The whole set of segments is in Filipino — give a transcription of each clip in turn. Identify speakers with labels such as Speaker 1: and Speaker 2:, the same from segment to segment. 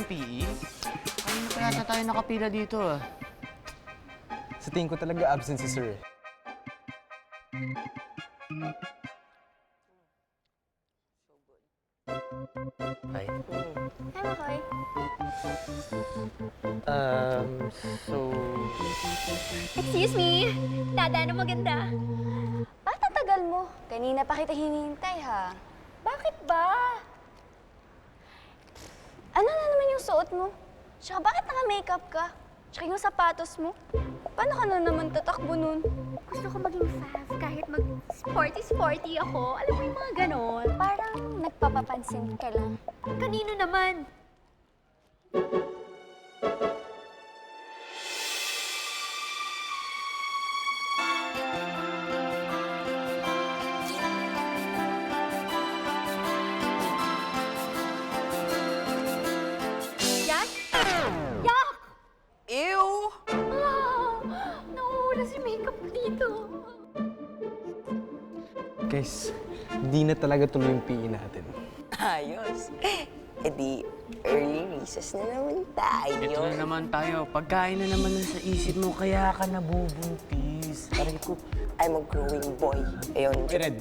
Speaker 1: ng PE? Kanina pa yata tayo nakapila dito ah.
Speaker 2: Sa tingin ko talaga absent si sir.
Speaker 1: Ay.
Speaker 3: Hi, Makoy.
Speaker 1: So...
Speaker 3: Excuse me! Dada na maganda. Bakit ang tagal mo? Kanina pa kita hinihintay, ha? Bakit ba? Ano na naman yung suot mo? Tsaka bakit naka-makeup ka? Tsaka yung sapatos mo? Paano ka na naman tatakbo nun?
Speaker 4: Gusto ko maging fast kahit mag-sporty-sporty ako. Alam mo yung mga ganon.
Speaker 3: Parang nagpapapansin ka lang.
Speaker 4: Kanino naman? Yak? Yak!
Speaker 5: Ew!
Speaker 4: Nauuna si makeup dito.
Speaker 2: Guys, hindi na talaga tuloy yung PE natin.
Speaker 5: Ayos. E di, early recess na naman tayo.
Speaker 1: Ito na naman tayo. Pagkain na naman sa isip mo, kaya ka nabubuntis.
Speaker 5: Aray ko, I'm a growing boy. Ayun.
Speaker 2: Hey, Red.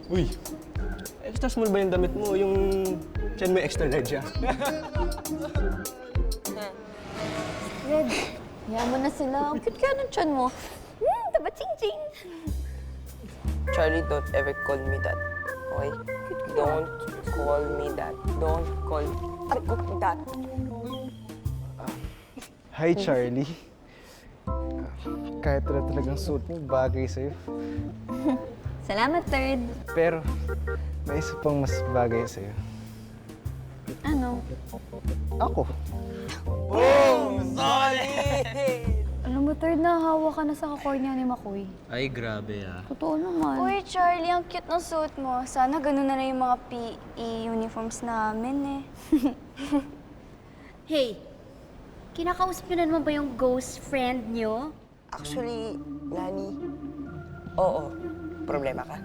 Speaker 2: Uy, extra small ba yung damit mo? Yung chan mo extra large, ah?
Speaker 3: Red, hayaan mo na sila. Ang cute kaya ng tiyan mo.
Speaker 4: Taba ching-ching.
Speaker 5: Charlie, don't ever call me that. Okay? Don't call me that. Don't call that.
Speaker 2: Hi, Charlie. Kahit na talagang suit mo, bagay sa'yo.
Speaker 3: Salamat, Third.
Speaker 2: Pero, may isa pang mas bagay sa'yo.
Speaker 3: Ano?
Speaker 2: Ako.
Speaker 3: Alam mo, Third, nahahawa ka na sa kakornya ni Makoy.
Speaker 1: Ay, grabe ah.
Speaker 3: Totoo naman. Uy, Charlie, ang cute ng suit mo. Sana ganun na lang yung mga PE uniforms namin eh.
Speaker 4: Hey, kinakausap niyo na naman ba yung ghost friend niyo?
Speaker 5: Actually, Nani, oo. Problema ka?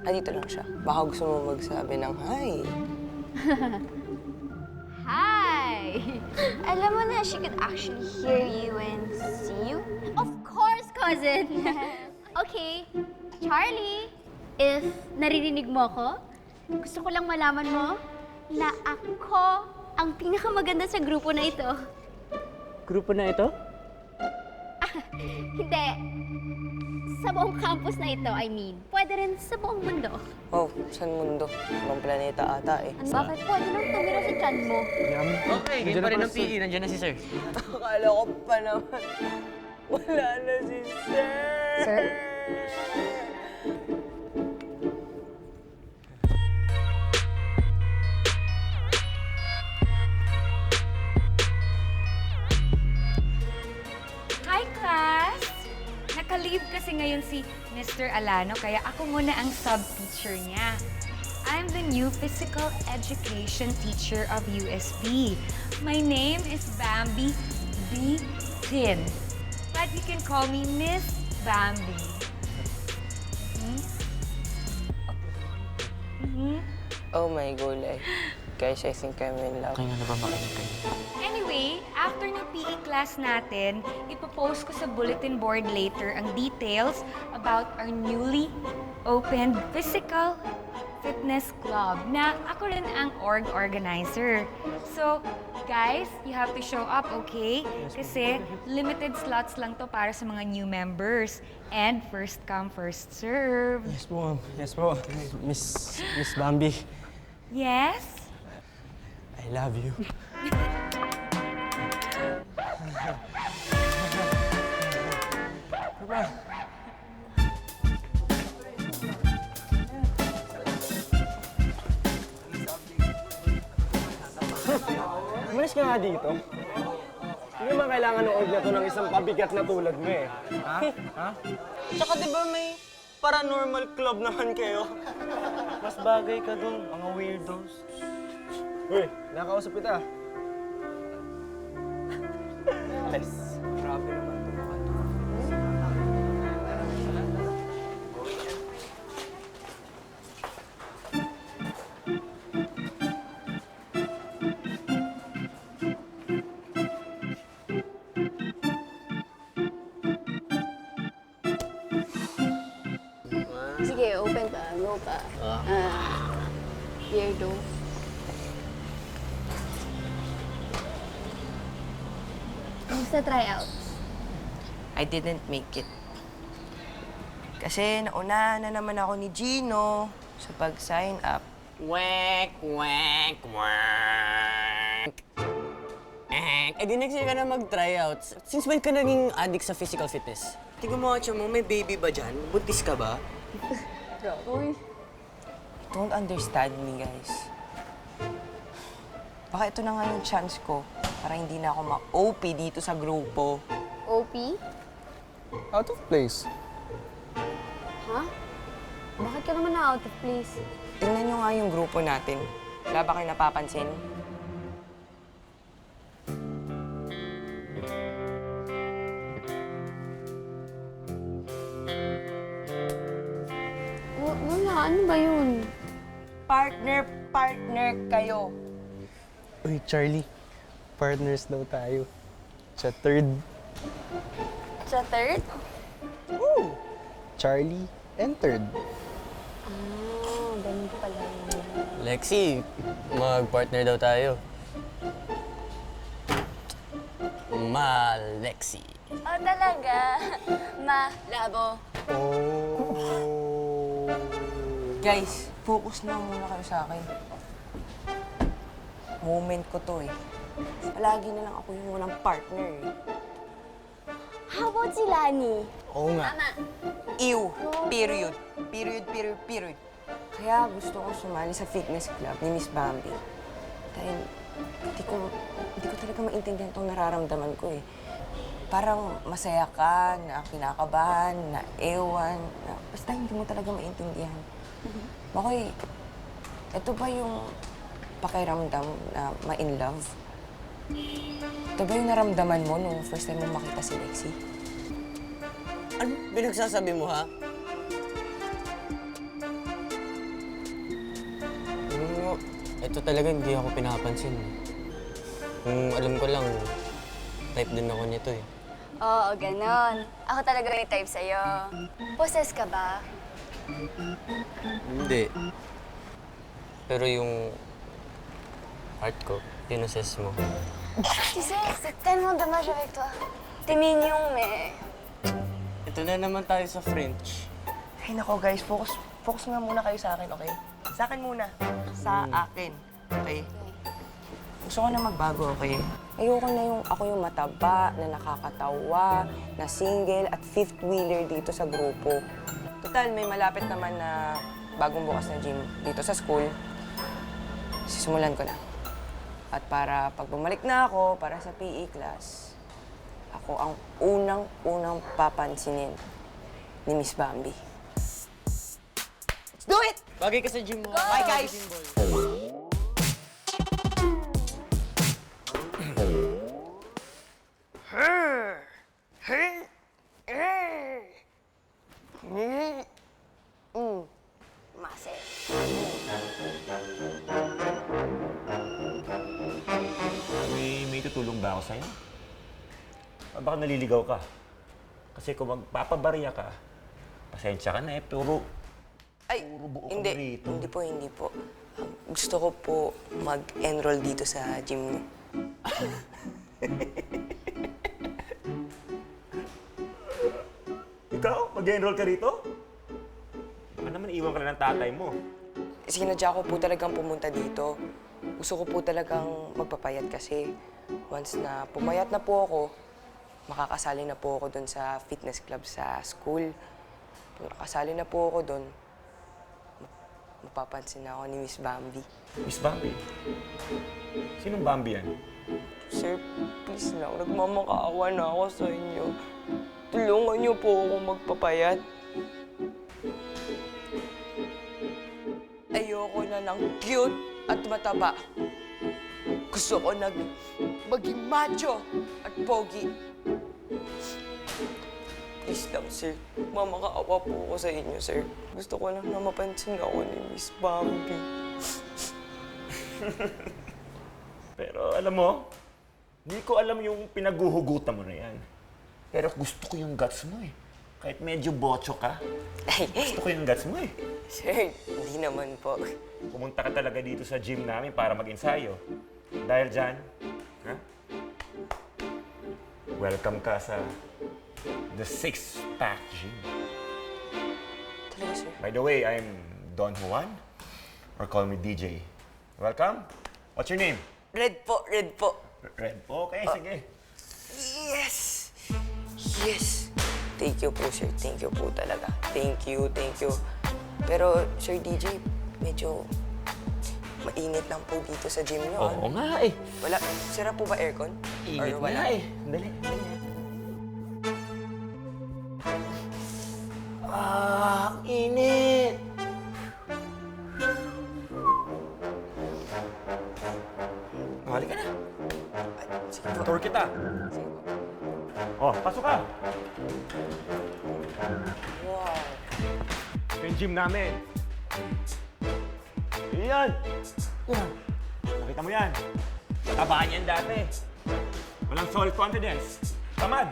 Speaker 5: Dito lang siya. Baka gusto mo magsabi ng hi.
Speaker 4: Hi!
Speaker 3: Alam mo na, she could actually hear you and see you.
Speaker 4: Of course, cousin! Okay, Charlie, if naririnig mo ako, gusto ko lang malaman mo na ako ang pinakamaganda sa grupo na ito.
Speaker 1: Grupo na ito?
Speaker 4: Hindi. Sa buong campus na ito, I mean. Pwede rin sa buong mundo.
Speaker 5: Oh, saan mundo? Ibang planeta ata eh.
Speaker 4: Bakit pwede nang tumira sa tiyan mo?
Speaker 1: Okay, ganyan pa rin ang PE. Nandiyan na si sir.
Speaker 5: Akala ko pa naman, wala na si Sir.
Speaker 3: Sir?
Speaker 6: Hi, class! Naka-leave kasi ngayon si Mr. Alano, kaya ako muna ang sub-teacher niya. I'm the new physical education teacher of USB. My name is Bambi B. Tin, but you can call me Miss Bambi.
Speaker 5: Oh my gulay. Guys, I think I'm in love.
Speaker 1: Kaya na ba makinig kayo?
Speaker 6: Anyway, after ng PE class natin, ipopost ko sa bulletin board later ang details about our newly opened physical fitness club na ako rin ang org organizer. So, guys, you have to show up, okay? Kasi limited slots lang to para sa mga new members. And first come, first serve.
Speaker 2: Yes po, ma'am. Yes po. Miss Bambi,
Speaker 6: Yes?
Speaker 2: I love you. Umalis ka nga dito. Hindi naman kailangan ng org na to ng isang pabigat na tulad mo eh. Ha? Ha?
Speaker 5: Tsaka di ba may paranormal club naman kayo?
Speaker 1: Mas bagay ka dun, mga weirdos.
Speaker 2: Uy, nakausap kita. Alis.
Speaker 5: Grabe naman ito mga to.
Speaker 4: though. Kamusta tryouts?
Speaker 5: I didn't make it. Kasi nauna na naman ako ni Gino sa pag-sign up.
Speaker 1: Wek, wek, wek. Eh di next year ka na mag-tryouts. Since when ka naging addict sa physical fitness?
Speaker 5: Tingnan mo, Acha mo, may baby ba dyan? Buntis ka ba? Don't understand me, guys. Baka ito na nga yung chance ko para hindi na ako ma-OP dito sa grupo.
Speaker 4: OP?
Speaker 2: Out of place.
Speaker 4: Ha? Bakit ka naman na out of place?
Speaker 5: Tingnan nyo nga yung grupo natin. Wala ba kayo napapansin?
Speaker 4: Wala, ano ba yun?
Speaker 5: Partner kayo.
Speaker 2: Uy, Charlie. Partners daw tayo. Sa third.
Speaker 4: Sa third?
Speaker 2: Charlie and third.
Speaker 4: Ah, ganun pala yun.
Speaker 1: Lexi, mag-partner daw tayo. Ma-Lexi.
Speaker 3: Oh, talaga? Malabo.
Speaker 2: Oh.
Speaker 5: Guys, focus na muna kayo sa akin. Moment ko to eh. Palagi na lang ako yung walang partner eh.
Speaker 3: How about si Lani?
Speaker 2: Oo nga.
Speaker 5: Ew. Period. Period. Kaya gusto ko sumali sa fitness club ni Miss Bambi. Dahil hindi ko talaga maintindihan itong nararamdaman ko eh. Parang masaya ka, na kinakabahan, na ewan, na basta hindi mo talaga maintindihan. Makoy, ito ba yung pakiramdam na ma-in love? Ito ba yung naramdaman mo nung first time mo makita si Lexi?
Speaker 1: Ano pinagsasabi mo, ha? Ito talaga hindi ako pinapansin. Kung alam ko lang, type din ako nito eh.
Speaker 3: Oo, ganon. Ako talaga may type sa'yo. Possess ka ba?
Speaker 1: Hindi. Pero yung heart ko, pinoses mo.
Speaker 3: Tu sais, c'est tellement dommage avec toi. T'es mignon, mais...
Speaker 1: Ito na naman tayo sa French.
Speaker 5: Ay nako guys, focus nga muna kayo sa akin, okay? Sa akin muna. Sa akin, okay? Gusto ko na magbago, okay? Ayoko na yung ako yung mataba, na nakakatawa, na single, at fifth wheeler dito sa grupo. Total, may malapit naman na bagong bukas na gym dito sa school. Sisimulan ko na. At para pag bumalik na ako para sa PE class, ako ang unang papansinin ni Miss Bambi. Let's do it!
Speaker 1: Bagay ka sa gym mo.
Speaker 5: Bye, guys!
Speaker 3: Mase.
Speaker 7: May tutulong ba ako sa'yo? Baka naliligaw ka. Kasi kung magpapabariya ka, pasensya ka na eh, pero
Speaker 5: Ay,
Speaker 7: buo ka
Speaker 5: hindi.
Speaker 7: rito.
Speaker 5: Hindi po. Gusto ko po mag-enroll dito sa gym niyo.
Speaker 7: ikaw, mag-enroll ka rito? Baka naman iwan ka na ng tatay mo.
Speaker 5: Sinadya ko po talagang pumunta dito. Gusto ko po talagang magpapayat kasi once na pumayat na po ako, makakasali na po ako doon sa fitness club sa school. Pag nakasali na po ako doon, mapapansin na ako ni Miss Bambi.
Speaker 7: Miss Bambi? Sinong Bambi yan?
Speaker 5: Sir, please lang, nagmamakaawa na ako sa inyo. Tulungan niyo po ako magpapayat. Ayoko na ng cute at mataba. Gusto ko maging macho at pogi. Please lang, sir. Mamakaawa po ako sa inyo, sir. Gusto ko lang na mapansin ako ni Miss Bambi.
Speaker 7: Pero alam mo, hindi ko alam yung pinaguhugutan mo na yan. Pero gusto ko yung guts mo eh. Kahit medyo bocho ka,
Speaker 5: Ay,
Speaker 7: gusto ko yung guts mo eh.
Speaker 5: sir, hindi naman po.
Speaker 7: Pumunta ka talaga dito sa gym namin para mag-ensayo. Dahil dyan, ha? Welcome ka sa The Six Pack Gym.
Speaker 5: Talaga, sir.
Speaker 7: By the way, I'm Don Juan, or call me DJ. Welcome. What's your name?
Speaker 5: Red po, red po.
Speaker 7: Red. Okay, sige.
Speaker 5: Yes! Yes! Thank you po, sir. Thank you po talaga. Thank you, thank you. Pero, Sir DJ, medyo mainit lang po dito sa gym niyo.
Speaker 7: Oo nga eh.
Speaker 5: Wala, sira po ba aircon?
Speaker 7: Init
Speaker 5: Or wala?
Speaker 7: nga eh. Dali, dali. Ah, init! Mali ka na.
Speaker 5: Sige po.
Speaker 7: Tour kita.
Speaker 5: Sige po.
Speaker 7: Oh, pasok ka.
Speaker 5: Wow.
Speaker 7: Ito yung gym namin. Yan. Nakita mo yan. Tabahan yan dati. Walang solid confidence. Tamad.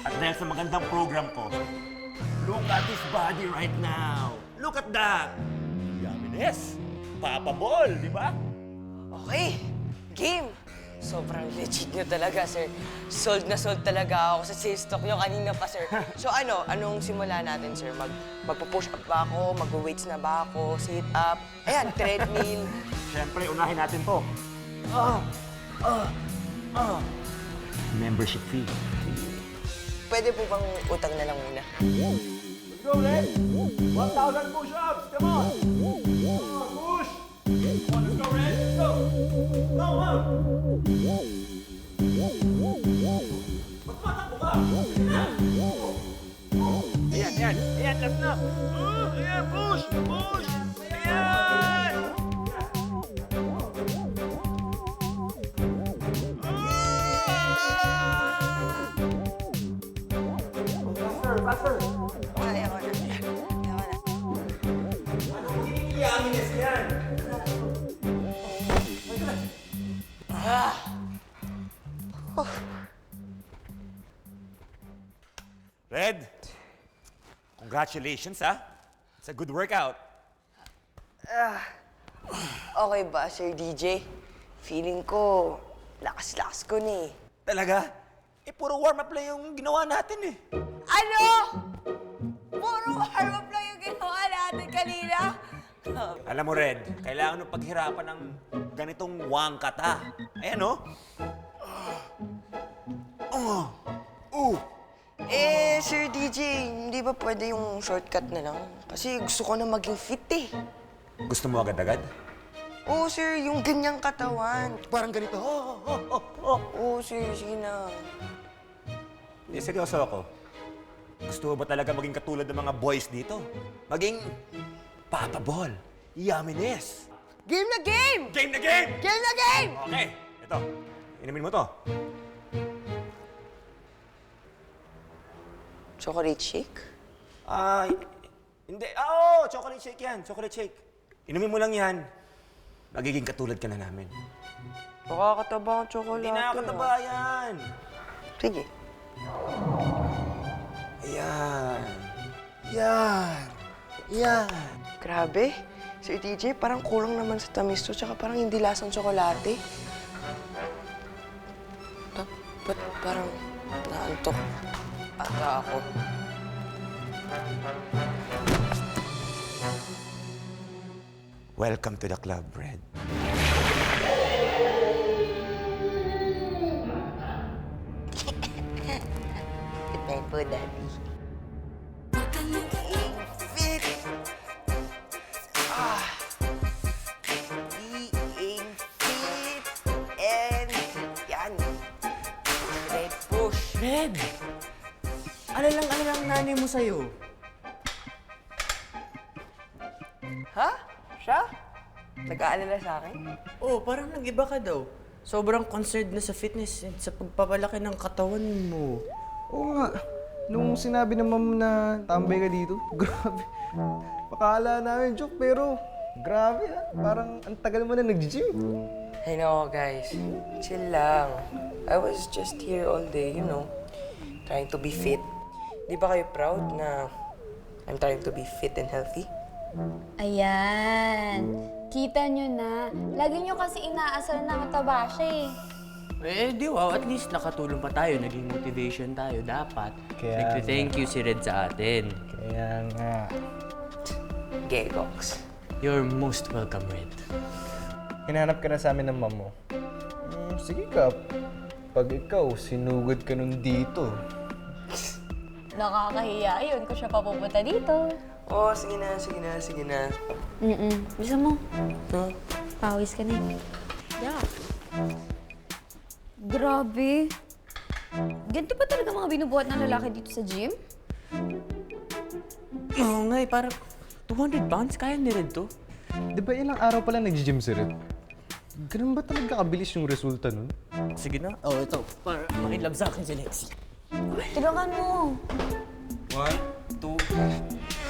Speaker 7: At dahil sa magandang program ko, look at his body right now. Look at that. Yumminess. Papa Ball, di ba?
Speaker 5: Okay, game! Sobrang legit nyo talaga, sir. Sold na sold talaga ako sa sales stock nyo kanina pa, sir. So anong simula natin, sir? Magpo-push up ba ako? Mag-weights na ba ako? Sit up? Ayan, treadmill.
Speaker 7: Siyempre, unahin natin to. Membership fee.
Speaker 5: Pwede po bang utang na lang muna?
Speaker 7: Let's go, Red! 1,000 push-ups! Come on! Come on, push! Come on, let's go, Red! Let's go! Go, go! Ba't matakbo ka? Ayan, ayan! Ayan, last na! Ayan, push! Push! Ayan!
Speaker 5: Kaya ko na. Kaya ko na.
Speaker 7: Yumminess yan! Red, congratulations, ha? It's a good workout.
Speaker 5: Okay ba, Sir DJ? Feeling ko, lakas-lakas ko ni.
Speaker 7: Talaga? Eh, puro warm-up lang yung ginawa natin, eh.
Speaker 5: Ano? Puro warm-up lang yung ginawa natin kanina?
Speaker 7: Alam mo, Red, kailangan ng paghirapan ng ganitong wangkata. Ayan, oh.
Speaker 5: Sir DJ, hindi ba pwede yung shortcut na lang? Kasi gusto ko na maging fit eh.
Speaker 7: Gusto mo agad-agad?
Speaker 5: Oo, sir, yung ganyang katawan.
Speaker 7: Parang ganito.
Speaker 5: Oo, sir, sige na.
Speaker 7: Hindi, seryoso ako. Gusto mo ba talaga maging katulad ng mga boys dito? Maging Papa Ball. Yumminess.
Speaker 5: Game na game!
Speaker 7: Game na game!
Speaker 5: Game na game!
Speaker 7: Okay, ito. Inumin mo to.
Speaker 5: Chocolate shake?
Speaker 7: Hindi. Oo, chocolate shake yan. Chocolate shake. Inumin mo lang yan. Magiging katulad ka na namin.
Speaker 5: Makakataba ang chocolate.
Speaker 7: Hindi nakakataba yan.
Speaker 5: Sige.
Speaker 7: Ayan. Yan. Yan.
Speaker 5: Grabe. Sir DJ, parang kulang naman sa tamis to, tsaka parang hindi lasang tsokolate. Ba't parang naantok ata ako?
Speaker 7: Welcome to the club, Red.
Speaker 5: Good night po, Daddy. Fit! Being fit! And yan. Red push.
Speaker 1: Red! Ano lang nanay mo sa'yo?
Speaker 5: Ha? Siya? Nag-aalala sa akin?
Speaker 1: Oh, parang nag-iba ka daw. Sobrang concerned na sa fitness at sa pagpapalaki ng katawan mo.
Speaker 2: Oo nga. Nung sinabi ng ma'am na tambay ka dito, grabe. Pakala namin joke, pero grabe ha. Parang ang tagal mo na nag-gym.
Speaker 5: I know, guys. Chill lang. I was just here all day, you know, trying to be fit. Di ba kayo proud na I'm trying to be fit and healthy?
Speaker 3: Ayan. Kita nyo na. Lagi nyo kasi inaasal na mataba siya eh.
Speaker 1: Eh, di wow, at least nakatulong pa tayo, naging motivation tayo, dapat.
Speaker 2: Kaya
Speaker 1: Thank you si Red sa atin.
Speaker 2: Kaya nga.
Speaker 5: Gegox.
Speaker 1: You're most welcome, Red.
Speaker 2: Hinanap ka na sa amin ng mom mo. Sige ka. Pag ikaw, sinugod ka nun dito.
Speaker 3: Nakakahiya yun kung siya papupunta dito.
Speaker 5: Oh, sige na, sige na, sige na.
Speaker 3: Bisa mo.
Speaker 5: Huh?
Speaker 3: Pawis ka na eh. Yeah. Grabe. Ganito pa talaga mga binubuhat ng lalaki dito sa gym?
Speaker 1: Oo nga eh, parang 200 pounds, kaya ni Red to.
Speaker 2: Di ba ilang araw pala nag-gym si Red? Ganun ba talaga kabilis yung resulta nun?
Speaker 1: Sige na. Oh, ito. Para makilab sa akin si Lexi.
Speaker 3: Tulungan mo.
Speaker 7: 1, 2,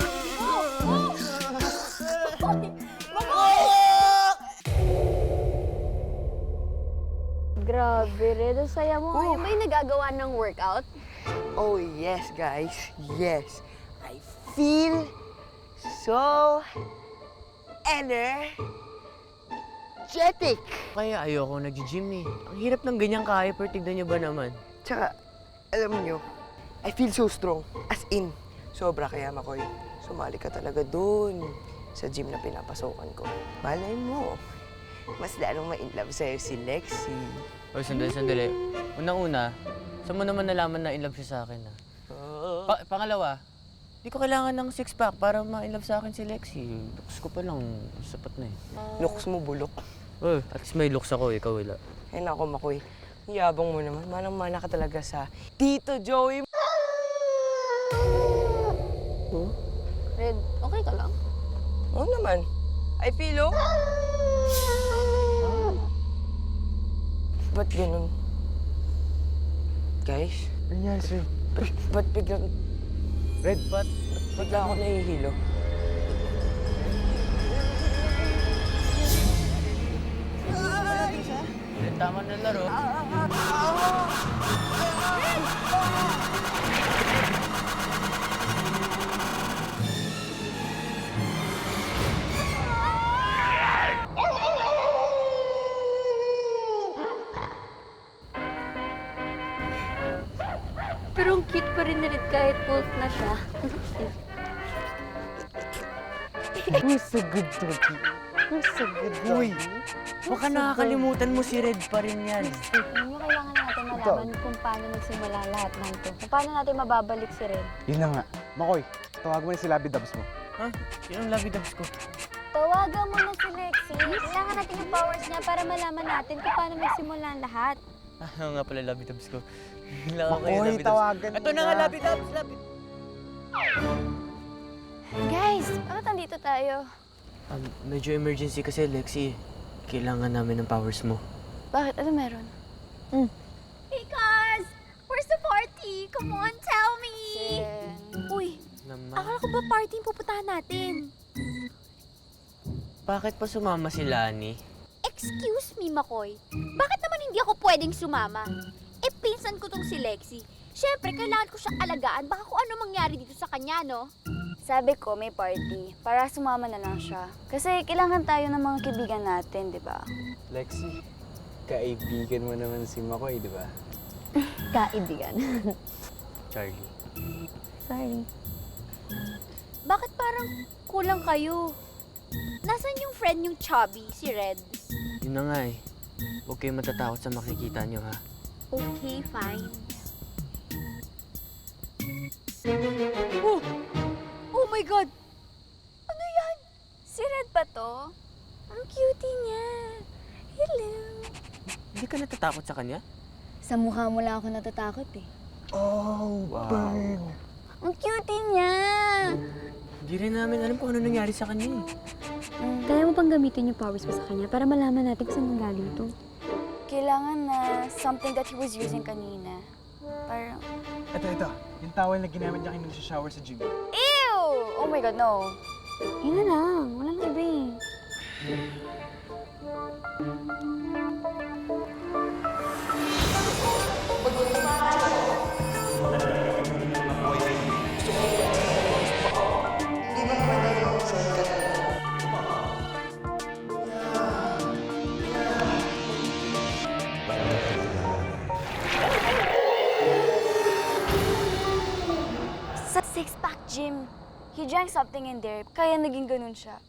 Speaker 3: Grabe, Red. Ang saya mo. Ngayon ba yung nagagawa ng workout?
Speaker 5: Oh, yes, guys. Yes. I feel so energetic.
Speaker 1: Kaya ayoko nag-gym eh. Ang hirap ng ganyang ka-hyper, tignan niyo ba naman?
Speaker 5: Tsaka, alam niyo, I feel so strong. As in, sobra kaya Makoy. Sumali ka talaga dun sa gym na pinapasokan ko. Malay mo, mas lalong ma-inlove sa'yo si Lexi.
Speaker 1: Oh, sandali. Unang-una, saan mo naman nalaman na in love siya sa akin ah? Pangalawa, di ko kailangan ng six-pack para ma-in-love sa akin si Lexi. Looks ko pa lang, sapat na eh.
Speaker 5: Looks mo bulok.
Speaker 1: Oh, at least may looks ako, ikaw wala.
Speaker 5: Ay nako, Makoy. Ang yabang mo naman. Manang-mana ka talaga sa Tito Joey.
Speaker 3: Red, okay ka lang?
Speaker 5: Oo naman. I feel oh. Ba't ganun? Guys,
Speaker 2: Nangyari sa'yo.
Speaker 5: ba't biglang...
Speaker 2: Red,
Speaker 5: Ba't bigla ako nahihilo?
Speaker 1: Tama na laro.
Speaker 3: Pero ang cute pa rin na Red kahit wolf na siya.
Speaker 5: Who's a good doggy? Who's a good doggy?
Speaker 1: Baka nakakalimutan mo si Red pa rin yan.
Speaker 3: Alam mo, kailangan natin malaman kung paano nagsimula lahat ng to. Kung paano natin mababalik si Red.
Speaker 2: Yun na nga. Makoy, tawag mo na si Labi Dubs mo.
Speaker 1: Ha? Yun ang lovey dubs ko.
Speaker 3: Tawagan mo na si Lexi. Kailangan natin yung powers niya para malaman natin kung paano magsimula ang lahat.
Speaker 1: Ah, nga pala lovey dubs ko. Kailangan ko yung
Speaker 2: Makoy,
Speaker 1: lovey dubs.
Speaker 2: tawagan
Speaker 1: Ito na nga, lovey dubs, lovey.
Speaker 3: Guys, bakit nandito tayo?
Speaker 1: Medyo emergency kasi, Lexi. Kailangan namin ng powers mo.
Speaker 3: Bakit? Ano meron?
Speaker 4: Because, where's the party? Come on, tell me! Uy,
Speaker 1: Naman.
Speaker 4: akala ko ba party yung pupuntahan natin?
Speaker 1: Bakit pa sumama si Lani?
Speaker 4: Excuse me, Makoy. Bakit naman hindi ako pwedeng sumama? Eh, pinsan ko tong si Lexi. Siyempre, kailangan ko siyang alagaan. Baka kung ano mangyari dito sa kanya, no?
Speaker 3: Sabi ko, may party. Para sumama na lang siya. Kasi kailangan tayo ng mga kaibigan natin, di ba?
Speaker 8: Lexi, kaibigan mo naman si Makoy, di ba?
Speaker 3: Kaibigan.
Speaker 1: Charlie.
Speaker 3: Sorry.
Speaker 4: Bakit parang kulang kayo? Nasaan yung friend yung chubby, si Red?
Speaker 1: Yun na nga eh. Huwag kayong matatakot sa makikita nyo, ha?
Speaker 4: Okay, fine. Oh my God!
Speaker 3: Ano yan? Si Red ba to? Ang cutie niya. Hello.
Speaker 1: Hindi ka natatakot sa kanya?
Speaker 3: Sa mukha mo lang ako natatakot eh.
Speaker 2: Oh, burn.
Speaker 3: Ang cutie niya.
Speaker 1: Hindi rin namin alam kung ano nangyari sa kanya eh.
Speaker 3: Kaya mo pang gamitin yung powers mo sa kanya para malaman natin kung saan nanggaling to. Kailangan na something that he was using kanina. Parang,
Speaker 8: Ito. Yung towel na ginamit niya kayo shower sa gym.
Speaker 3: ew! Oh my God, no. Yun na lang. Wala nang iba eh. Sa six-pack gym. He drank something in there, kaya naging ganun siya.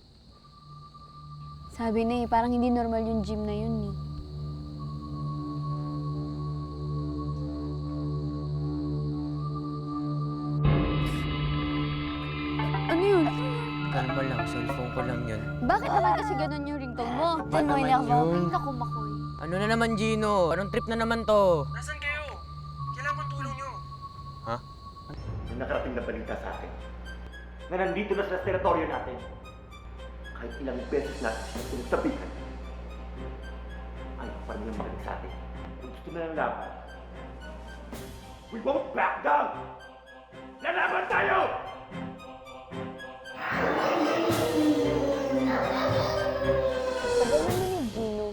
Speaker 3: Sabi na parang hindi normal yung gym na yun eh. Ano yun?
Speaker 1: Kalma lang, cellphone ko lang yun.
Speaker 3: Bakit naman kasi ganun yung ringtone mo?
Speaker 1: Ba
Speaker 3: Tinoy
Speaker 1: naman
Speaker 3: na ako.
Speaker 1: yun?
Speaker 3: Ay, naku, Makoy.
Speaker 1: Ano na naman, Gino? Anong trip na naman to?
Speaker 7: Nasaan kayo? Kailangan kong tulong nyo.
Speaker 1: Ha?
Speaker 7: May nakarating na balita sa akin na nandito na sa teritoryo natin. Kahit ilang beses natin sila pinagsabihan, ayaw pa rin yung magaling sa atin. Kung gusto na ng laban, we won't back down! Lalaban tayo!
Speaker 3: Sabi naman ni Gino,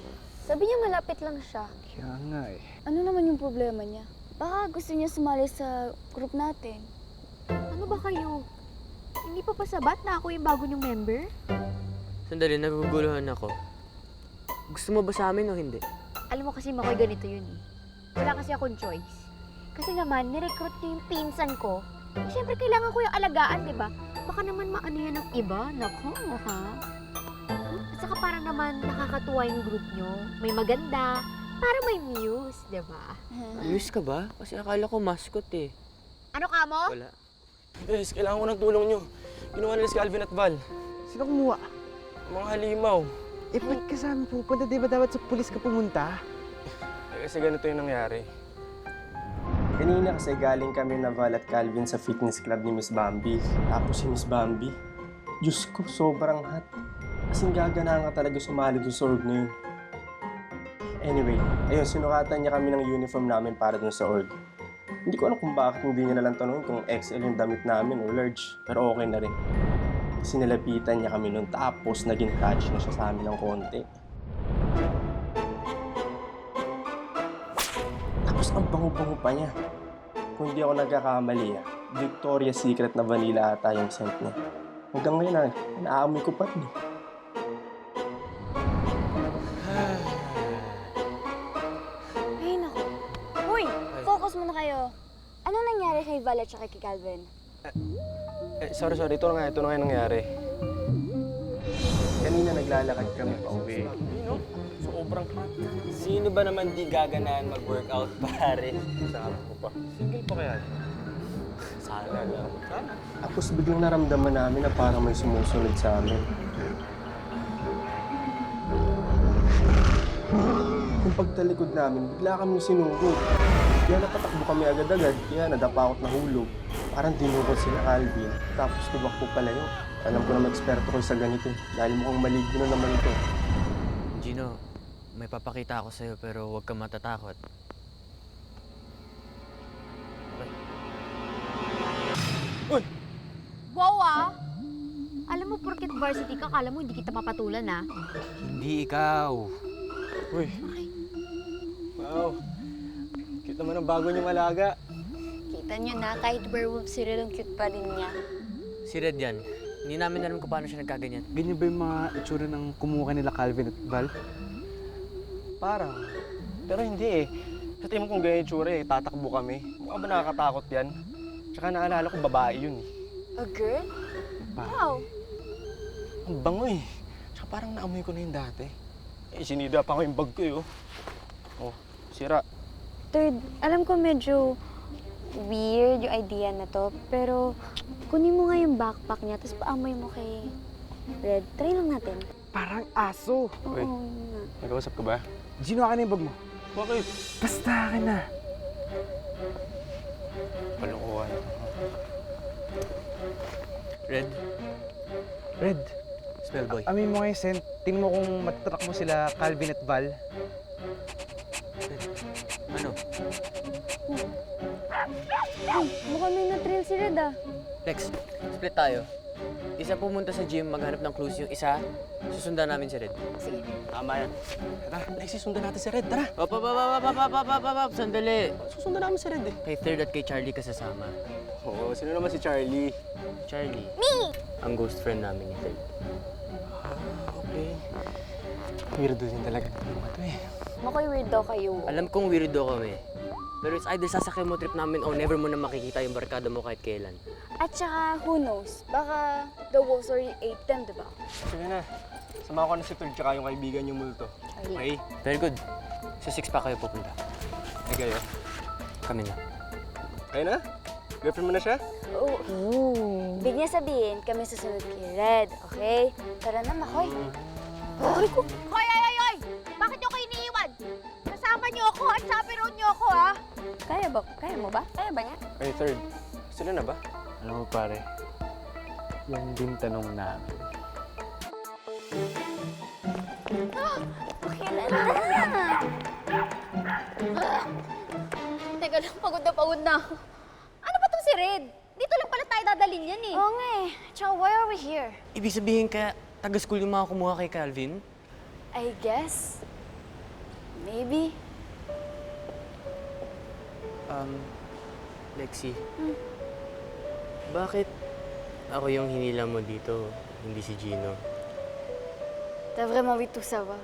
Speaker 3: sabi niya malapit lang siya.
Speaker 8: Kaya nga eh.
Speaker 3: Ano naman yung problema niya? Baka gusto niya sumali sa group natin.
Speaker 4: Ano ba kayo? Hindi pa pasabat na ako yung bago niyong member?
Speaker 1: Sandali, naguguluhan ako. Gusto mo ba sa amin o hindi?
Speaker 4: Alam mo kasi Makoy, ganito yun eh. Wala kasi akong choice. Kasi naman, nirecruit niyo yung pinsan ko. Eh, Siyempre, kailangan ko yung alagaan, di ba? Baka naman maano yan ng iba. Nako, ha? At saka parang naman nakakatuwa yung group niyo. May maganda. Para may muse, di ba?
Speaker 1: Ayos ka ba? Kasi akala ko mascot eh.
Speaker 4: Ano ka mo?
Speaker 1: Wala.
Speaker 9: Yes, kailangan ko ng tulong nyo. Kinuha nila si Calvin at Val.
Speaker 8: Sino kumuha?
Speaker 9: Mga halimaw.
Speaker 8: Eh, ba't ka sa amin pupunta? Di ba dapat sa pulis ka pumunta?
Speaker 9: Eh, kasi ganito yung nangyari.
Speaker 10: Kanina kasi galing kami na Val at Calvin sa fitness club ni Miss Bambi. Tapos si Miss Bambi, Diyos ko, sobrang hot. Kasing gagana nga talaga sumali doon sa org na yun. Anyway, ayun, sinukatan niya kami ng uniform namin para doon sa org. Hindi ko alam kung bakit hindi niya nalang tanongin kung XL yung damit namin o large. Pero okay na rin. Sinilapitan niya kami noon tapos naging touch na siya sa amin ng konti. Tapos ang bango-bango pa niya. Kung hindi ako nagkakamali, Victoria's Secret na vanilla ata yung scent niya. Hanggang ngayon, naamoy ko pa rin.
Speaker 3: Ay, naku. Uy, focus muna kayo. Ano nangyari kay Val at kay Calvin?
Speaker 9: Sorry. Ito na nga yung nangyari.
Speaker 10: Kanina naglalakad kami pa uwi.
Speaker 9: Sobrang hot. Sino ba naman di gaganaan mag-workout, pare? Sabi ko pa. Single pa kaya? Sana lang. Sana.
Speaker 10: Tapos biglang naramdaman namin na parang may sumusunod sa amin. Yung pagtalikod namin, bigla kami sinugod. Kaya napatakbo kami agad-agad, kaya nadapa ako't nahulog. Parang dinukot sila Calvin, tapos tumakbo palayo. Alam ko na mag-eksperto ko sa ganito, dahil mukhang maligno na naman ito.
Speaker 1: Gino, may papakita ako sa'yo pero huwag kang matatakot.
Speaker 4: Wow ah! Alam mo, porket varsity ka, kala mo hindi kita mapatulan ah.
Speaker 1: Hindi ikaw.
Speaker 9: Uy. Wow. Cute naman ang bago niyong alaga.
Speaker 3: Kita nyo na, kahit werewolf si Red, ang cute pa rin niya.
Speaker 1: Si Red yan. Hindi namin alam kung paano siya nagkaganyan.
Speaker 8: Ganyan ba yung mga itsura ng kumuha nila Calvin at Val?
Speaker 9: Parang. Pero hindi eh. Sa tingin mo kung ganyan yung tsura eh, tatakbo kami. Mukha ba nakakatakot yan? Tsaka naalala ko babae yun eh.
Speaker 3: A girl? Wow.
Speaker 9: Ang bango eh. Tsaka parang naamoy ko na yun dati. Eh, sinida pa ko yung bag ko eh oh. Oh, sira.
Speaker 3: Third, alam ko medyo weird yung idea na to, pero kunin mo nga yung backpack niya, tapos paamoy mo kay Red. Try lang natin.
Speaker 8: Parang aso.
Speaker 9: Uy.
Speaker 3: Oo nga.
Speaker 9: Nag-uusap ka ba?
Speaker 8: Gino, akin na yung bag mo.
Speaker 9: Bakit?
Speaker 8: Basta akin na.
Speaker 9: Kalukuhan.
Speaker 1: Red,
Speaker 8: Red,
Speaker 1: smell boy.
Speaker 8: amin mo nga yung scent. Tingnan mo kung matatrack mo sila Calvin at Val.
Speaker 1: Ano?
Speaker 3: Mukhang may na-thrill si Red ah.
Speaker 1: Lex, split tayo. Isa pumunta sa gym, maghanap ng clues. Yung isa, susundan namin si Red.
Speaker 3: Sige.
Speaker 1: Tama yan.
Speaker 9: Tara, Lexie, sundan natin si Red. Tara.
Speaker 1: Hop, sandali.
Speaker 9: Susundan namin si Red eh.
Speaker 1: Kay Third at kay Charlie ka sasama.
Speaker 9: Oo, sino naman si Charlie?
Speaker 1: Charlie? Me! Ang ghost friend namin ni Third.
Speaker 9: Okay. Weirdo din talaga ng mga to eh.
Speaker 3: Makoy weird daw kayo.
Speaker 1: Alam kong weirdo kami. Pero it's either sasakyan mo trip namin o never mo na makikita yung barkada mo kahit kailan.
Speaker 3: At saka, who knows? Baka the wolves already ate them, diba?
Speaker 10: Sige na. Sama ko na si Tol tsaka yung kaibigan niyo multo. Okay?
Speaker 1: Very good. Sa 6 pack kayo pupunta.
Speaker 10: Ay kayo.
Speaker 1: Kami na.
Speaker 10: Kayo na? Girlfriend mo na siya?
Speaker 3: Oo. Big niya sabihin, kami susunod kay Red, okay? Tara na, Makoy. Aray ko.
Speaker 4: Hoy, ay, ay, ay! Bakit niyo ko iniiwan? Kasama niyo ako at chaperone niyo ako, ha?
Speaker 3: Kaya mo ba? Kaya ba niya?
Speaker 10: Ay, Third. Sila na ba?
Speaker 8: Alam mo pare, yan din tanong namin.
Speaker 3: Kailan na?
Speaker 4: Teka lang, pagod na. Ano ba tong si Red? Dito lang pala tayo dadalhin yan, eh.
Speaker 3: Oo nga eh. Tsaka, why are we here?
Speaker 1: Ibig sabihin kaya taga-school yung mga kumuha kay Calvin?
Speaker 3: I guess. Maybe.
Speaker 1: Lexi. Bakit ako yung hinila mo dito, hindi si Gino?
Speaker 3: T'as vraiment envie de tout savoir.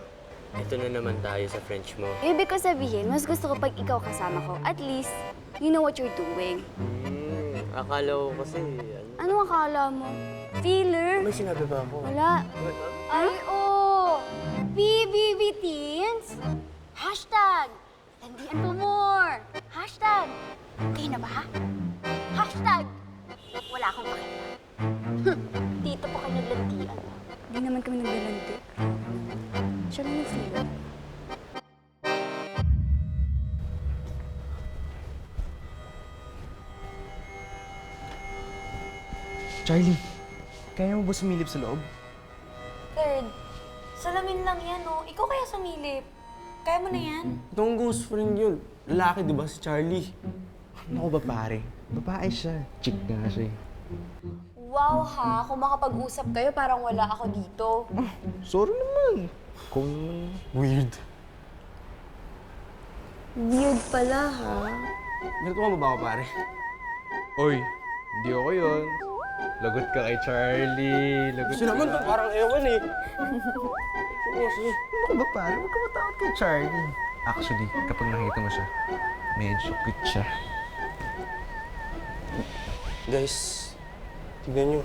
Speaker 1: Ito na naman tayo sa French mo.
Speaker 3: Ibig ko sabihin, mas gusto ko pag ikaw kasama ko. At least, you know what you're doing.
Speaker 1: Akala ko kasi,
Speaker 3: Ano akala mo? Feeler?
Speaker 1: may sinabi ba ako?
Speaker 3: Wala.
Speaker 4: Ay, oh! BBB Teens! Hashtag! Landian for more! Hashtag! Kayo na ba? Hashtag! Wala akong pakita. Dito po kayo naglandian.
Speaker 3: Hindi naman kami naglalandi. Siya lang yung feeler.
Speaker 2: Charlie, kaya mo ba sumilip sa loob?
Speaker 6: Third, salamin lang yan, oh. Ikaw kaya sumilip. Kaya mo na yan.
Speaker 10: Itong ghost friend yun. Lalaki, di ba? Si Charlie.
Speaker 2: Ano ba pare? Babae siya. Chick nga siya eh.
Speaker 3: Wow ha, kung makapag-usap kayo, parang wala ako dito.
Speaker 2: Sorry naman. Kung naman. Weird.
Speaker 3: Weird pala ha.
Speaker 10: Ganito ka ba ako, pare?
Speaker 2: Oy, hindi ako yun. Lagot ka kay Charlie. Lagot
Speaker 10: Kasi naman to, parang ewan eh.
Speaker 2: Ano ka ba pare? Huwag ka matawad kay Charlie. Actually, kapag nakita mo siya, medyo cute siya.
Speaker 10: Guys, tignan nyo.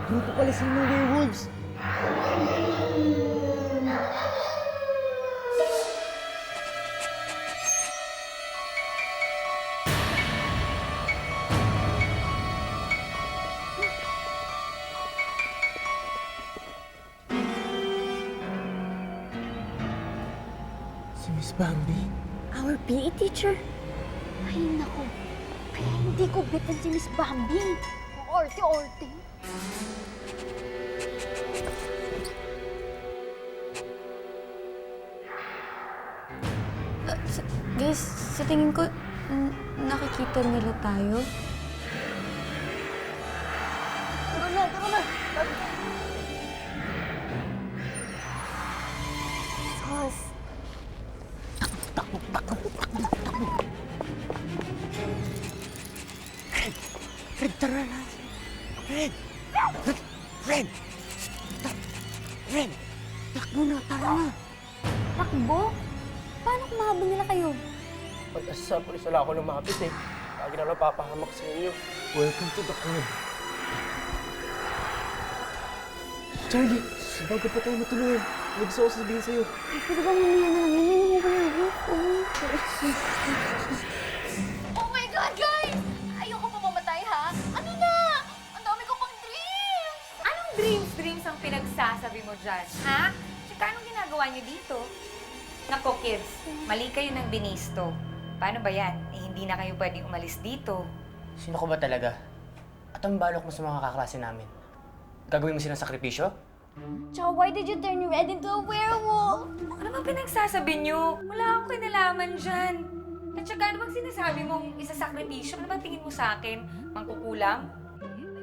Speaker 2: Dito pala sila ng werewolves. Si Miss Bambi.
Speaker 3: Our PE teacher?
Speaker 4: Ay, naku. Kaya hindi ko bitan si Miss Bambi. Orte-orte.
Speaker 3: Guys, sa tingin ko, nakikita nila tayo.
Speaker 1: Fred, tara na! Fred! Fred! Fred! Takbo na, tara na!
Speaker 3: Takbo? Paano kung mahabol nila kayo?
Speaker 10: Pag sa pulis, wala ako lumapit eh. Lagi na lang papahamak sa inyo.
Speaker 2: Welcome to the club. Charlie, bago pa tayo matulungan, may gusto ko sabihin sa'yo.
Speaker 3: Pwede ba mamaya na lang? Hindi ko na
Speaker 4: Oh my God, guys! Ayoko pa mamatay, ha? Ano na? Ang dami ko pang dreams!
Speaker 6: Anong dreams ang pinagsasabi mo dyan, ha? Tsaka anong ginagawa niyo dito? Nako, kids, mali kayo ng binisto. Paano ba yan? Eh, hindi na kayo pwedeng umalis dito.
Speaker 1: Sino ko ba talaga? At ang balok mo sa mga kaklase namin? Gagawin mo silang sakripisyo?
Speaker 4: Tsaka, why did you turn Red into a werewolf?
Speaker 6: Ano bang pinagsasabi niyo? Wala akong kinalaman dyan. At saka ano bang sinasabi mong isasakripisyo? Ano bang tingin mo sa akin? Mangkukulam?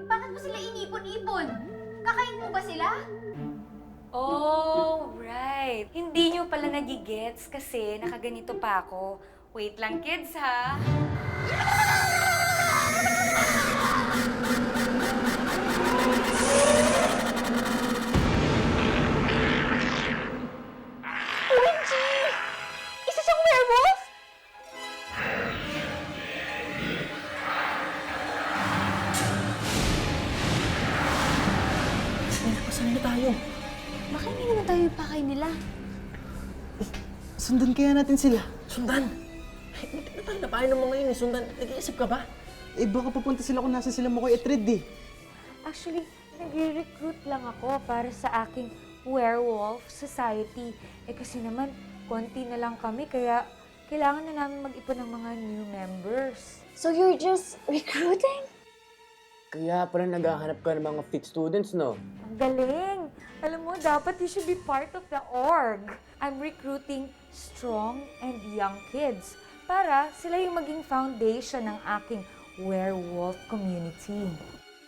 Speaker 4: Bakit mo sila inipon-ipon? Kakain mo ba sila?
Speaker 6: Oh, right. Hindi niyo pala nagigets kasi nakaganito pa ako. Wait lang, kids, ha?
Speaker 4: Isa siyang werewolf?
Speaker 5: Saan na tayo?
Speaker 3: Baka hindi naman tayo ipakay nila.
Speaker 2: Sundan kaya natin sila.
Speaker 5: Sundan! Hindi na tayo napahin ng mga yun eh. Sundan, nag-iisip ka ba?
Speaker 2: Eh baka pupunta sila kung nasa sila Makoy at Red eh.
Speaker 6: Actually, nagre-recruit lang ako para sa aking werewolf society. Eh kasi naman, konti na lang kami, kaya kailangan na namin mag-ipon ng mga new members.
Speaker 3: So you're just recruiting?
Speaker 8: Kaya pala naghahanap ka ng mga fit students, no?
Speaker 6: Ang galing! Alam mo, dapat you should be part of the org. I'm recruiting strong and young kids para sila yung maging foundation ng aking werewolf community.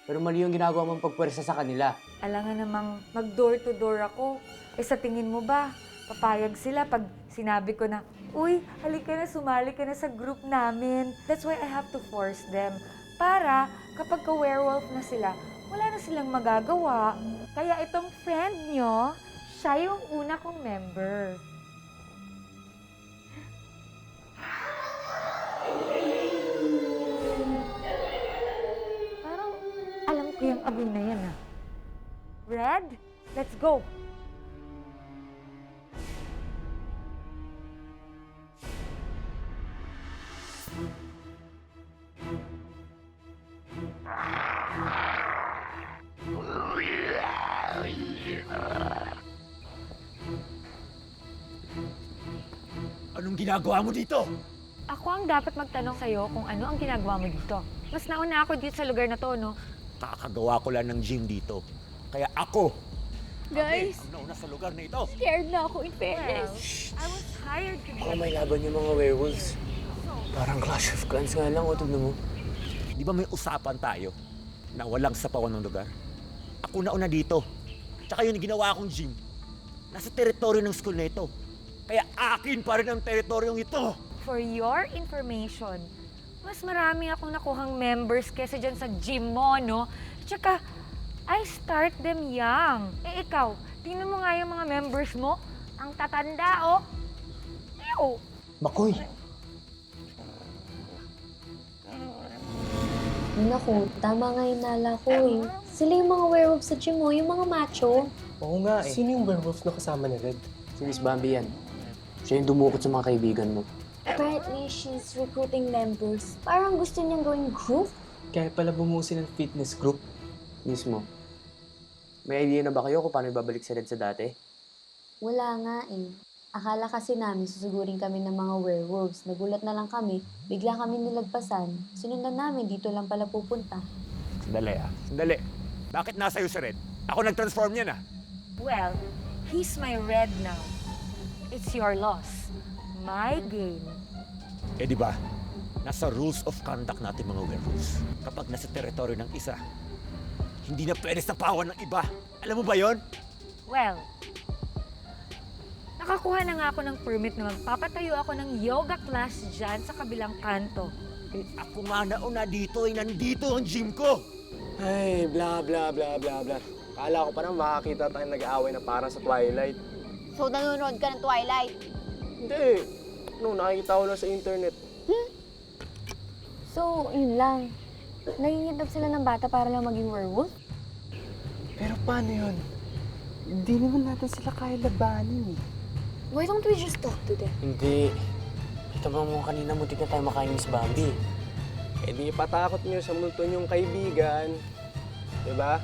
Speaker 8: Pero mali yung ginagawa mong pagpwersa sa kanila.
Speaker 6: Alam nga namang mag-door-to-door ako. Eh sa tingin mo ba, papayag sila pag sinabi ko na, uy, halika na, sumali ka na sa group namin. That's why I have to force them. Para kapag ka-werewolf na sila, wala na silang magagawa. Kaya itong friend nyo, siya yung una kong member. Parang alam ko yung amoy na yan, ah. Red, let's go!
Speaker 7: Anong ginagawa mo dito?
Speaker 6: Ako ang dapat magtanong sa'yo kung ano ang ginagawa mo dito. Mas nauna ako dito sa lugar na to, no?
Speaker 7: Kakagawa ko lang ng gym dito. Kaya ako,
Speaker 4: Guys,
Speaker 7: ang nauna sa lugar na ito.
Speaker 4: scared na ako in
Speaker 6: Well,
Speaker 4: fairness.
Speaker 6: I was hired to
Speaker 8: Baka may laban yung mga werewolves. Parang Clash of Clans nga lang, o tignan mo.
Speaker 7: Di ba may usapan tayo na walang sapawan ng lugar? Ako nauna dito. Tsaka yun ginawa akong gym. Nasa teritoryo ng school na ito. Kaya akin pa rin ang teritoryong ito.
Speaker 6: For your information, mas marami akong nakuhang members kesa dyan sa gym mo, no? Tsaka, I start them young. Eh ikaw, tingnan mo nga yung mga members mo. Ang tatanda, oh. Ew!
Speaker 10: Makoy!
Speaker 3: Naku, tama nga yung nala ko eh. Sila yung mga werewolf sa gym mo, yung mga macho.
Speaker 8: Oo nga eh.
Speaker 10: Sino yung werewolf na kasama ni Red?
Speaker 8: Si Miss Bambi yan. Siya yung dumukot sa mga kaibigan mo.
Speaker 3: Apparently, she's recruiting members. Parang gusto niyang gawing group.
Speaker 8: Kaya pala bumusi ng fitness group. Mismo. May idea na ba kayo kung paano ibabalik si Red sa dati?
Speaker 3: Wala nga eh. Akala kasi namin susugurin kami ng mga werewolves. Nagulat na lang kami. Bigla kami nilagpasan. Sinundan namin, dito lang pala pupunta.
Speaker 7: Sandali Sandali. Bakit nasa iyo si Red? Ako nag-transform niya na.
Speaker 6: Well, he's my red now. It's your loss. My game.
Speaker 7: Eh di ba? Nasa rules of conduct natin mga werewolves. Kapag nasa teritoryo ng isa, hindi na pwede sapawan ng iba. Alam mo ba yon?
Speaker 6: Well, nakakuha na nga ako ng permit na magpapatayo ako ng yoga class dyan sa kabilang kanto.
Speaker 7: Eh, ako nga nauna dito nandito ang gym ko.
Speaker 10: Ay, bla bla bla bla bla. Kala ko pa naman makakita tayong nag-aaway na parang sa Twilight.
Speaker 4: So, nanonood ka ng Twilight.
Speaker 10: Hindi. No, nakikita ko lang sa internet.
Speaker 3: So, yun lang. Nangingitab sila ng bata para lang maging werewolf?
Speaker 2: Pero paano yun? Hindi naman natin sila kaya labanin eh.
Speaker 3: Why don't we just talk to them?
Speaker 8: Hindi. Kita mo kanina muntik na tayo makain Miss Bambi.
Speaker 10: Eh di patakot nyo sa multo nyong kaibigan. Diba?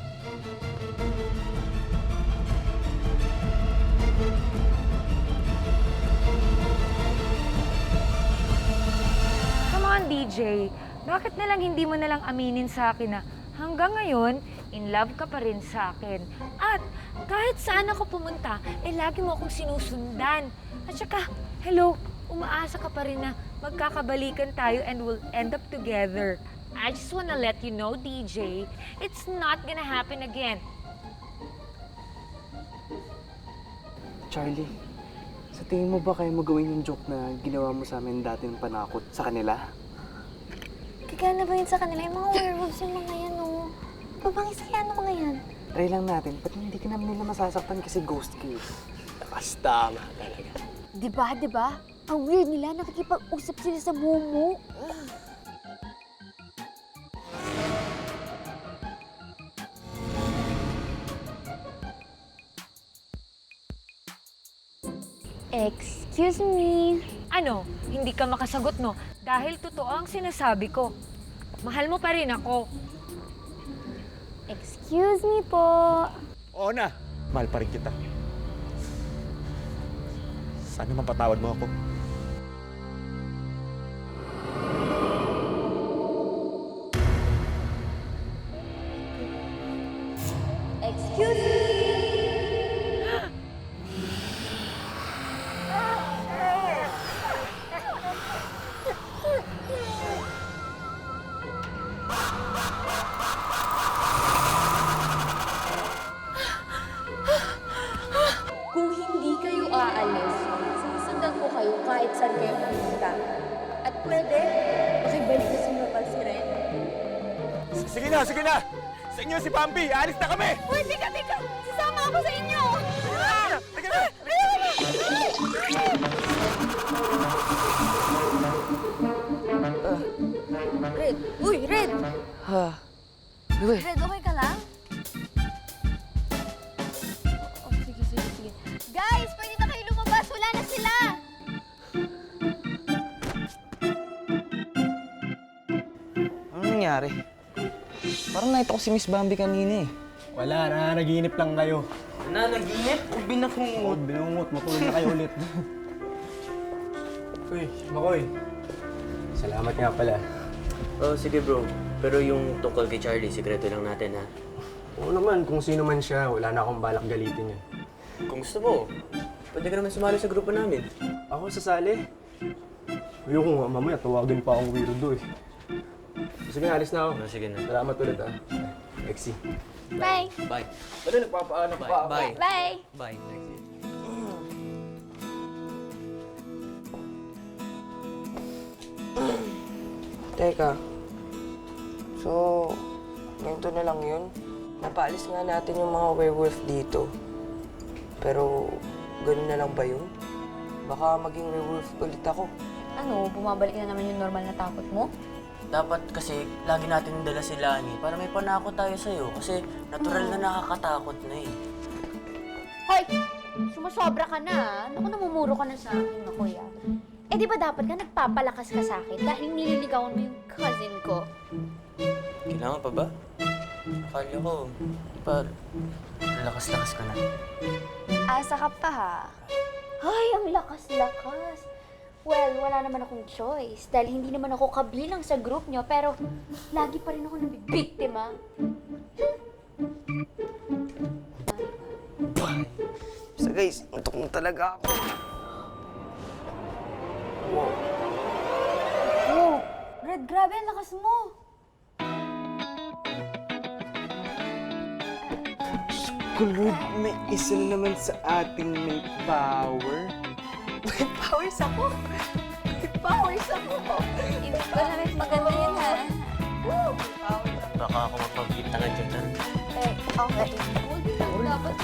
Speaker 6: Come on, DJ. Bakit na lang hindi mo na lang aminin sa akin na hanggang ngayon, in love ka pa rin sa akin. At kahit saan ako pumunta, eh lagi mo akong sinusundan. At saka, hello, umaasa ka pa rin na magkakabalikan tayo and we'll end up together. I just wanna let you know, DJ, it's not gonna happen again.
Speaker 2: Charlie, sa
Speaker 8: Sa tingin mo ba kaya mo gawin yung joke na ginawa mo sa amin dati ng panakot sa kanila?
Speaker 3: Kagana ba yun sa kanila? Yung mga werewolves yung mga yan, oh. Babangis kaya ng mga yan.
Speaker 8: Try lang natin, ba't hindi ka naman nila masasaktan kasi ghost kayo? Tama talaga.
Speaker 3: Diba? Ang weird nila, nakikipag-usap sila sa Momo. Excuse me.
Speaker 6: Ano? Hindi ka makasagot, no? Dahil totoo ang sinasabi ko. Mahal mo pa rin ako.
Speaker 3: Excuse me po.
Speaker 7: Oo na, mahal pa rin kita. Sana mapatawad mo ako.
Speaker 3: Excuse me.
Speaker 11: Kung hindi kayo aalis, susundan ko kayo kahit saan kayo pumunta. At pwede, makibalik na sumapal si Ren.
Speaker 7: Sige na! Sa inyo si Bambi! Alis na kami!
Speaker 11: Uy, tika! Sasama ako sa inyo!
Speaker 7: Sige na!
Speaker 11: Red! Uy, Red!
Speaker 5: Ha? Uy,
Speaker 11: Red, okay ka lang? Oh, sige. Guys, pwede na kayo lumabas. Wala na sila!
Speaker 2: Ano nangyari? Parang nakita ko si Miss Bambi kanina eh.
Speaker 10: Wala na, naginip lang kayo.
Speaker 1: Nanaginip o binakungot?
Speaker 10: Binungot, matulog na kayo ulit. Uy, Makoy. Salamat nga pala.
Speaker 1: Oh, sige bro. Pero yung tungkol kay Charlie, sikreto lang natin ha.
Speaker 10: Oo naman, kung sino man siya, wala na akong balak galitin yan.
Speaker 1: Kung gusto mo, pwede ka naman sumali sa grupo namin.
Speaker 10: Ako sasali? Ayoko nga, mamaya tawagin pa akong weirdo eh. Sige na, alis na ako.
Speaker 1: Oh, sige na.
Speaker 10: Salamat ulit ah. Lexi.
Speaker 11: Bye!
Speaker 1: Bye.
Speaker 10: Dali, nagpapaano pa ako.
Speaker 1: Bye.
Speaker 11: Bye!
Speaker 1: Bye. Lexi.
Speaker 5: teka. So, ganito na lang yun. Napaalis nga natin yung mga werewolf dito. Pero, ganun na lang ba yun? Baka maging werewolf ulit ako.
Speaker 3: Ano, bumabalik na naman yung normal na takot mo?
Speaker 1: Dapat kasi lagi natin dala si Lani para may panakot tayo sa'yo kasi natural na nakakatakot na eh.
Speaker 4: Hoy! Sumasobra ka na, ah. Naku, namumuro ka na sa akin, Makoy, ah. Eh, di ba dapat ka nagpapalakas ka sa akin dahil nililigawan mo yung cousin ko?
Speaker 1: Kailangan pa ba? Akala ko, lakas-lakas ka na.
Speaker 3: Asa ka pa, ha?
Speaker 4: Ay, ang lakas-lakas. Well, wala naman akong choice dahil hindi naman ako kabilang sa group nyo pero lagi pa rin ako nabibiktima.
Speaker 5: So guys, antok na talaga ako.
Speaker 3: Oh, Red, grabe, ang lakas mo.
Speaker 8: Kulod, may isa naman sa ating may power.
Speaker 5: May powers ako. May powers ako.
Speaker 3: Hindi ko na rin maganda yun, ha?
Speaker 1: Baka ako magpapagitangad dyan.
Speaker 3: Eh, okay.
Speaker 4: Dapat